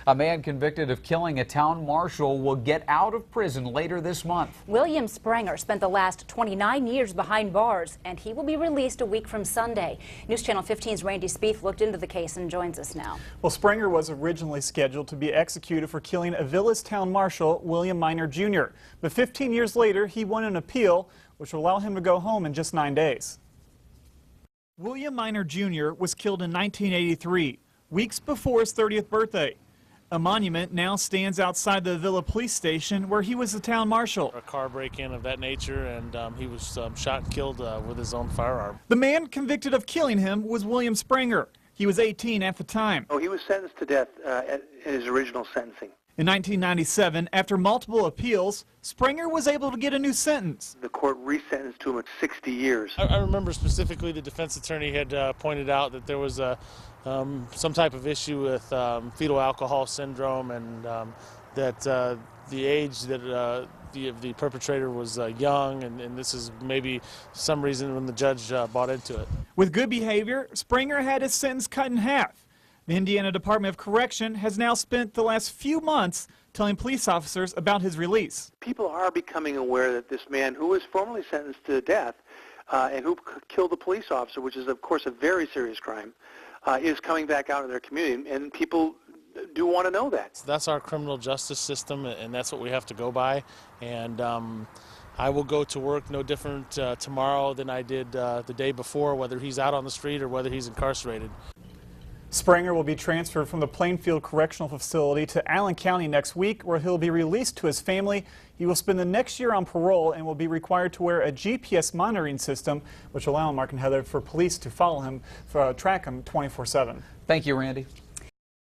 A man convicted of killing a town marshal will get out of prison later this month. William Spranger spent the last 29 years behind bars, and he will be released a week from Sunday. News Channel 15's Randy Spieth looked into the case and joins us now. Well, Spranger was originally scheduled to be executed for killing Avilla's town marshal, William Minor Jr. But 15 years later, he won an appeal, which will allow him to go home in just 9 days. William Minor Jr. was killed in 1983, weeks before his 30th birthday. A monument now stands outside the Avilla police station where he was the town marshal. A car break-in of that nature, and he was shot and killed with his own firearm. The man convicted of killing him was William Spranger. He was 18 at the time. Oh, he was sentenced to death at his original sentencing. In 1997, after multiple appeals, Spranger was able to get a new sentence. The court resentenced to him at 60 years. I remember specifically the defense attorney had pointed out that there was some type of issue with fetal alcohol syndrome, and that the age that the perpetrator was young, and this is maybe some reason when the judge bought into it. With good behavior, Spranger had his sentence cut in half. The Indiana Department of Correction has now spent the last few months telling police officers about his release. People are becoming aware that this man, who was formerly sentenced to death and who killed a police officer, which is of course a very serious crime, is coming back out in their community, and people do want to know that. That's our criminal justice system, and that's what we have to go by. And I will go to work no different tomorrow than I did the day before, whether he's out on the street or whether he's incarcerated. Spranger will be transferred from the Plainfield Correctional Facility to Allen County next week, where he'll be released to his family. He will spend the next year on parole and will be required to wear a GPS monitoring system, which will allow Mark and Heather for police to follow him, track him 24/7. Thank you, Randy.